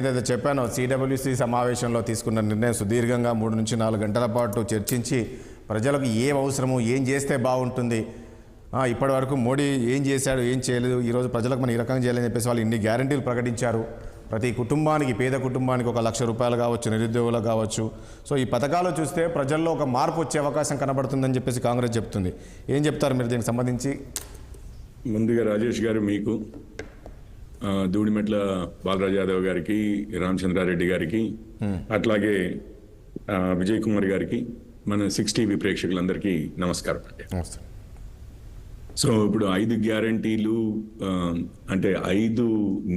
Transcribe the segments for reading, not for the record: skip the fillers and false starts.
ఏదైతే చెప్పానో సిడబ్ల్యూసి సమావేశంలో తీసుకున్న నిర్ణయం సుదీర్ఘంగా 3 నుంచి 4 గంటల పాటు చర్చించి ప్రజలకు ఏం అవసరము, ఏం చేస్తే బాగుంటుంది, ఇప్పటి వరకు మోడీ ఏం చేశాడు, ఏం చేయలేదు, ఈరోజు ప్రజలకు మనం ఈ రకంగా చేయాలని చెప్పేసి వాళ్ళు ఇన్ని గ్యారంటీలు ప్రకటించారు. ప్రతి కుటుంబానికి, పేద కుటుంబానికి 1 లక్ష రూపాయలు కావచ్చు, నిరుద్యోగులకు కావచ్చు. సో ఈ పథకాలు చూస్తే ప్రజల్లో ఒక మార్పు వచ్చే అవకాశం కనబడుతుందని చెప్పేసి కాంగ్రెస్ చెప్తుంది. ఏం చెప్తారు మీరు దీనికి సంబంధించి? ముందుగా రాజేష్ గారు, మీకు దూడిమెట్ల బాలరాజ్ యాదవ్ గారికి, రామచంద్రారెడ్డి గారికి, అట్లాగే విజయ్ కుమార్ గారికి, మన 6 టీవీ ప్రేక్షకులందరికీ నమస్కారం అండి. సో ఇప్పుడు 5 గ్యారంటీలు అంటే 5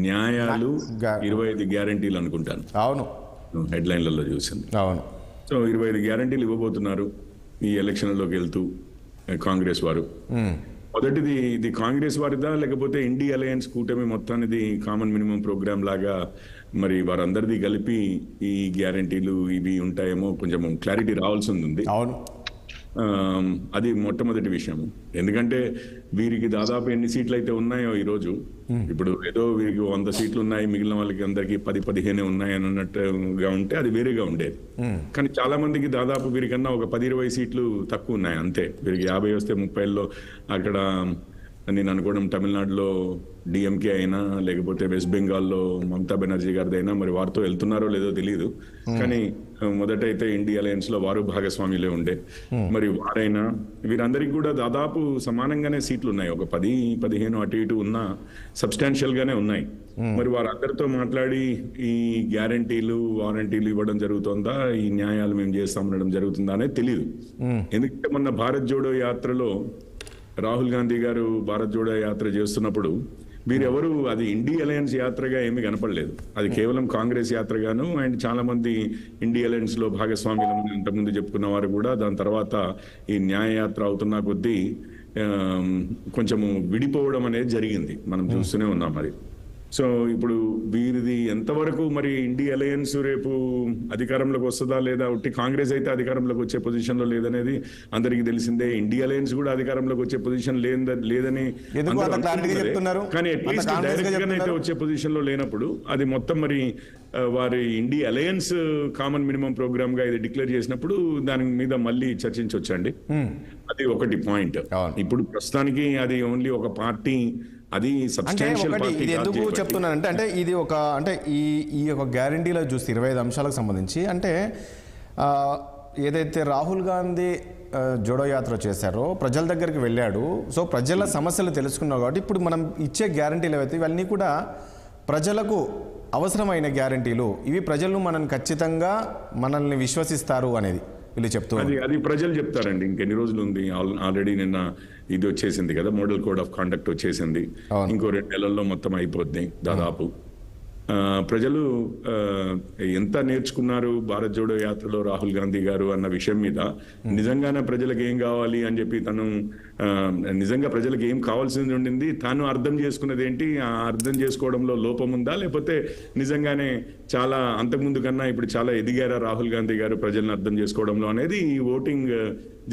న్యాయాలు 25 గ్యారంటీలు అనుకుంటాను. అవును, హెడ్లైన్లలో చూసింది. అవును. సో 25 గ్యారంటీలు ఇవ్వబోతున్నారు ఈ ఎలక్షన్లోకి వెళ్తూ కాంగ్రెస్ వారు. మొదటిది ఇది కాంగ్రెస్ వారిదా లేకపోతే ఇండి అలయన్స్ కూటమి మొత్తానిది కామన్ మినిమం ప్రోగ్రామ్ లాగా మరి వారందరిది కలిపి ఈ గ్యారంటీలు ఇవి ఉంటాయేమో కొంచెం క్లారిటీ రావాల్సి ఉంది. అవును, అది మొట్టమొదటి విషయం. ఎందుకంటే వీరికి దాదాపు ఎన్ని సీట్లు అయితే ఉన్నాయో ఈరోజు, ఇప్పుడు ఏదో వీరికి 100 సీట్లు ఉన్నాయి, మిగిలిన వాళ్ళకి అందరికి 10-15 ఉన్నాయి అని అన్నట్టుగా ఉంటే అది వేరేగా ఉండేది. కానీ చాలా మందికి దాదాపు వీరికన్నా ఒక 10-20 సీట్లు తక్కువ ఉన్నాయి అంతే. వీరికి 50 వస్తే 30లో అక్కడ నేను అనుకోవడం తమిళనాడులో డిఎంకే అయినా లేకపోతే వెస్ట్ బెంగాల్లో మమతా బెనర్జీ గారిది అయినా, మరి వారితో వెళ్తున్నారో లేదో తెలియదు. కానీ మొదటైతే ఇండి అలయన్స్ లో వారు భాగస్వామ్యులే ఉండే. మరి వారైనా వీరందరికీ కూడా దాదాపు సమానంగానే సీట్లు ఉన్నాయి. ఒక 10-15 అటు ఇటు ఉన్న సబ్స్టాన్షియల్ గానే ఉన్నాయి. మరి వారందరితో మాట్లాడి ఈ గ్యారంటీలు వారంటీలు ఇవ్వడం జరుగుతుందా, ఈ న్యాయాలు మేము చేస్తామనడం జరుగుతుందా అనేది తెలియదు. ఎందుకంటే మొన్న భారత్ జోడో యాత్రలో రాహుల్ గాంధీ గారు భారత్ జోడో యాత్ర చేస్తున్నప్పుడు వీరెవరు అది ఇండి అలయన్స్ యాత్రగా ఏమీ కనపడలేదు. అది కేవలం కాంగ్రెస్ యాత్రగాను, అండ్ చాలా మంది ఇండి అలయన్స్ లో భాగస్వామ్యులు ఇంతకుముందు చెప్పుకున్న వారు కూడా దాని తర్వాత ఈ న్యాయ యాత్ర అవుతున్న కొద్దీ కొంచెము విడిపోవడం అనేది జరిగింది. మనం చూస్తూనే ఉన్నాం. మరి సో ఇప్పుడు వీరిది ఎంతవరకు మరి ఇండి అలయన్స్ రేపు అధికారంలోకి వస్తుందా లేదా, ఉట్టి కాంగ్రెస్ అయితే అధికారంలోకి వచ్చే పొజిషన్ లో లేదనేది అందరికీ తెలిసిందే. ఇండి అలయన్స్ కూడా అధికారంలోకి వచ్చే పొజిషన్ లేదని, కానీ అట్లీస్ట్ డైరెక్ట్ గా అయితే వచ్చే పొజిషన్ లో లేనప్పుడు అది మొత్తం మరి వారి ఇండి అలయన్స్ కామన్ మినిమం ప్రోగ్రామ్ గా ఇది డిక్లేర్ చేసినప్పుడు దాని మీద మళ్ళీ చర్చించవచ్చండి. అది ఒకటి పాయింట్. ఇప్పుడు ప్రస్తుతానికి అది ఓన్లీ ఒక పార్టీ, అది ఇది ఎందుకు చెప్తున్నానంటే, అంటే ఇది ఒక అంటే ఈ యొక్క గ్యారంటీలో చూస్తే 25 అంశాలకు సంబంధించి, అంటే ఏదైతే రాహుల్ గాంధీ జోడో యాత్ర చేశారో ప్రజల దగ్గరికి వెళ్ళాడు. సో ప్రజల సమస్యలు తెలుసుకున్నావు కాబట్టి ఇప్పుడు మనం ఇచ్చే గ్యారంటీలు ఏవైతే ఇవన్నీ కూడా ప్రజలకు అవసరమైన గ్యారంటీలు, ఇవి ప్రజలు మనల్ని విశ్వసిస్తారు అనేది వీళ్ళు చెప్తారు. అది ప్రజలు చెప్తారండి. ఇంకెన్ని రోజులు ఉంది, ఆల్రెడీ నిన్న ఇది వచ్చేసింది కదా, మోడల్ కోడ్ ఆఫ్ కాండక్ట్ వచ్చేసింది. ఇంకో 2 నెలల్లో మొత్తం అయిపోద్ది దాదాపు. ప్రజలు ఎంత నేర్చుకున్నారు భారత్ జోడో యాత్రలో రాహుల్ గాంధీ గారు అన్న విషయం మీద, నిజంగానే ప్రజలకు ఏం కావాలి అని చెప్పి తను నిజంగా ప్రజలకు ఏం కావాల్సింది ఉండింది, తాను అర్థం చేసుకున్నది ఏంటి, ఆ అర్థం చేసుకోవడంలో లోపం ఉందా, లేకపోతే నిజంగానే చాలా అంతకుముందు కన్నా ఇప్పుడు చాలా ఎదిగారా రాహుల్ గాంధీ గారు ప్రజలను అర్థం చేసుకోవడంలో అనేది ఈ ఓటింగ్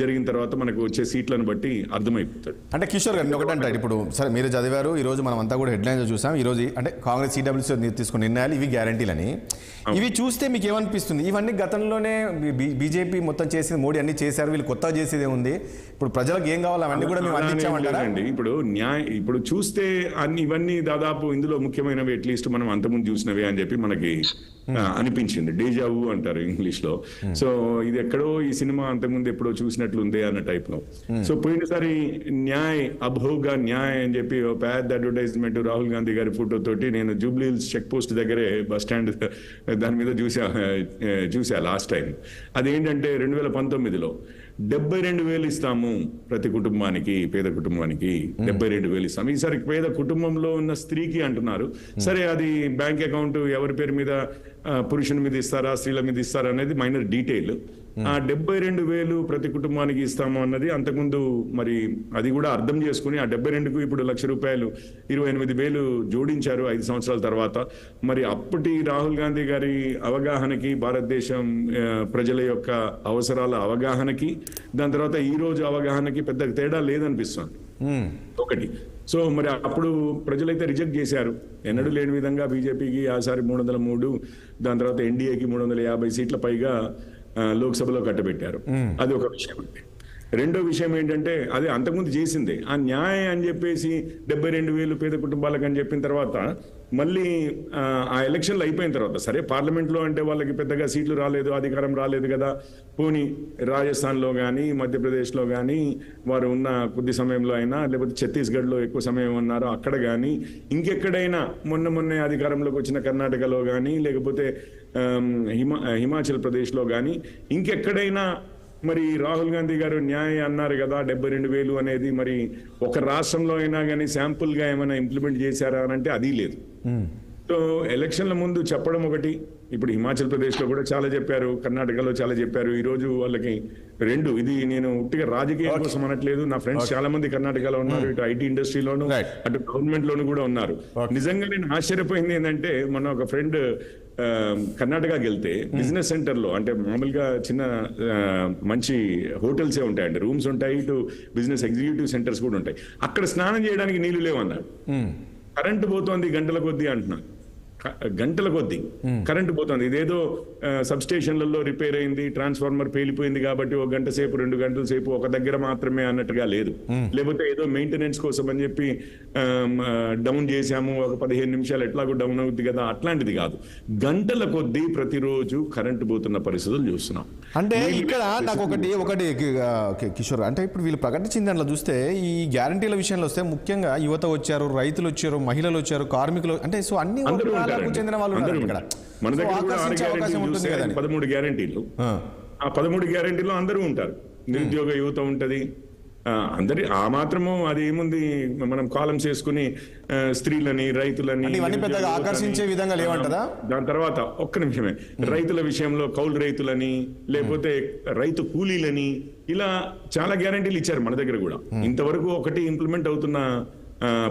జరిగిన తర్వాత మనకు వచ్చే సీట్లను బట్టి అర్థమైపోతాడు. అంటే కిషోర్ గారు ఒకటంటారు, ఇప్పుడు సరే మీరు చదివారు, ఈ రోజు మనం అంతా కూడా హెడ్లైన్స్ చూసాం. ఈ రోజు అంటే కాంగ్రెస్ సిడబ్ల్యూసీ తీసుకున్న నిర్ణయాలు ఇవి గ్యారంటీలని, ఇవి చూస్తే మీకు ఏమనిపిస్తుంది? ఇవన్నీ గతంలోనే బీజేపీ మొత్తం చేసింది, మోడీ అన్ని చేశారు, వీళ్ళు కొత్తగా చేసేదే ఉంది. ఇప్పుడు ప్రజలకు ఏం కావాలి అవన్నీ కూడా మేము అందించామంటారండి. ఇప్పుడు చూస్తే ఇవన్నీ దాదాపు ఇందులో ముఖ్యమైనవి అట్లీస్ట్ మనం అంతకుముందు చూసినవే అని చెప్పి మనకి అనిపించింది. డేజావు అంటారు ఇంగ్లీష్ లో. సో ఇది ఎక్కడో ఈ సినిమా అంతకుముందు ఎప్పుడో చూసినట్లుందే అన్న టైప్ లో. సో పోయినసారి న్యాయ్ అభోగా న్యాయ్ అని చెప్పి పెద్ద అడ్వర్టైజ్మెంట్ రాహుల్ గాంధీ గారి ఫోటో తోటి నేను జూబ్లీ హిల్స్ చెక్ పోస్ట్ దగ్గరే బస్ స్టాండ్ దాని మీద చూసా లాస్ట్ టైం. అదేంటంటే 2019లో 72,000 ఇస్తాము ప్రతి కుటుంబానికి, పేద కుటుంబానికి 72,000 ఇస్తాము. ఈసారి పేద కుటుంబంలో ఉన్న స్త్రీకి అంటున్నారు. సరే, అది బ్యాంక్ అకౌంట్ ఎవరి పేరు మీద, పురుషుని మీద ఇస్తారా స్త్రీల మీద ఇస్తారా అనేది మైనర్ డీటెయిల్. ఆ 72,000 ప్రతి కుటుంబానికి ఇస్తాము అన్నది అంతకుముందు మరి అది కూడా అర్థం చేసుకుని ఆ 72కు ఇప్పుడు ₹1,00,000 28,000 జోడించారు 5 సంవత్సరాల తర్వాత. మరి అప్పటి రాహుల్ గాంధీ గారి అవగాహనకి, భారతదేశం ప్రజల యొక్క అవసరాల అవగాహనకి, దాని తర్వాత ఈ రోజు అవగాహనకి పెద్ద తేడా లేదనిపిస్తుంది ఒకటి. సో మరి అప్పుడు ప్రజలైతే రిజెక్ట్ చేశారు. ఎన్నడూ లేని విధంగా బీజేపీకి ఆసారి 303, దాని తర్వాత ఎన్డీఏకి 350 సీట్ల పైగా లోక్సభలో కట్టబెట్టారు. అది ఒక విషయం అండి. రెండో విషయం ఏంటంటే అది అంతకుముందు చేసిందే ఆ న్యాయం అని చెప్పేసి 72,000 పేద కుటుంబాలకు అని చెప్పిన తర్వాత మళ్ళీ ఆ ఎలక్షన్లు అయిపోయిన తర్వాత సరే పార్లమెంట్లో అంటే వాళ్ళకి పెద్దగా సీట్లు రాలేదు, అధికారం రాలేదు కదా, పోనీ రాజస్థాన్లో కానీ మధ్యప్రదేశ్లో కానీ వారు ఉన్న కొద్ది సమయంలో అయినా, లేకపోతే ఛత్తీస్గఢ్లో ఎక్కువ సమయం ఉన్నారో అక్కడ కానీ, ఇంకెక్కడైనా మొన్నే అధికారంలోకి వచ్చిన కర్ణాటకలో కానీ, లేకపోతే హిమాచల్ ప్రదేశ్లో కానీ ఇంకెక్కడైనా మరి రాహుల్ గాంధీ గారు న్యాయం అన్నారు కదా 72,000 అనేది మరి ఒక రాష్ట్రంలో అయినా కానీ శాంపుల్గా ఏమైనా ఇంప్లిమెంట్ చేశారా అని అంటే అది లేదు. సో ఎలక్షన్ల ముందు చెప్పడం ఒకటి, ఇప్పుడు హిమాచల్ ప్రదేశ్లో కూడా చాలా చెప్పారు, కర్ణాటకలో చాలా చెప్పారు. ఈ రోజు వాళ్ళకి రెండు, ఇది నేను ఉట్టిగా రాజకీయం కోసం అనట్లేదు, నా ఫ్రెండ్స్ చాలా మంది కర్ణాటకలో ఉన్నారు, ఇటు ఐటీ ఇండస్ట్రీలోను అటు గవర్నమెంట్ లోను కూడా ఉన్నారు. నిజంగా నేను ఆశ్చర్యపోయింది ఏంటంటే మన ఒక ఫ్రెండ్ కర్ణాటకకి వెళ్తే బిజినెస్ సెంటర్ లో, అంటే మామూలుగా చిన్న మంచి హోటల్సే ఉంటాయండి, రూమ్స్ ఉంటాయి, ఇటు బిజినెస్ ఎగ్జిక్యూటివ్ సెంటర్స్ కూడా ఉంటాయి, అక్కడ స్నానం చేయడానికి నీళ్లు లేవన్నాడు. కరెంటు పోతోంది గంటల కొద్దీ అంటున్నాను, గంటల కొద్దీ కరెంటు పోతుంది. ఇదేదో సబ్ స్టేషన్లలో రిపేర్ అయింది, ట్రాన్స్ఫార్మర్ పేలిపోయింది కాబట్టి 1 గంట సేపు 2 గంటల సేపు ఒక దగ్గర మాత్రమే అన్నట్టుగా లేదు. లేకపోతే ఏదో మెయింటెనెన్స్ కోసం అని చెప్పి డౌన్ చేశాము, ఒక 15 నిమిషాలు ఎట్లాగో డౌన్ అవుతుంది కదా, అట్లాంటిది కాదు. గంటల కొద్దీ ప్రతిరోజు కరెంటు పోతున్న పరిస్థితులు చూస్తున్నాం. అంటే ఇక్కడ నాకు ఒకటి కిషోర్, అంటే ఇప్పుడు వీళ్ళు ప్రకటించిన దాంట్లో చూస్తే ఈ గ్యారంటీల విషయంలో వస్తే ముఖ్యంగా యువత వచ్చారు, రైతులు వచ్చారు, మహిళలు వచ్చారు, కార్మికులు, అంటే సో అన్ని చెందిన వాళ్ళు మన దగ్గర కూడా 13 గ్యారంటీలు, ఆ 13 గ్యారంటీలో అందరూ ఉంటారు. నిరుద్యోగ యువత ఉంటది, అందరి ఆ మాత్రము అది ఏముంది, మనం కాలమ్స్ వేసుకుని స్త్రీలని, రైతులని ఆకర్షించే విధంగా లేవంటారా. దాని తర్వాత ఒక్క నిమిషమే, రైతుల విషయంలో కౌలు రైతులని, లేకపోతే రైతు కూలీలని, ఇలా చాలా గ్యారంటీలు ఇచ్చారు మన దగ్గర కూడా. ఇంతవరకు ఒకటి ఇంప్లిమెంట్ అవుతున్న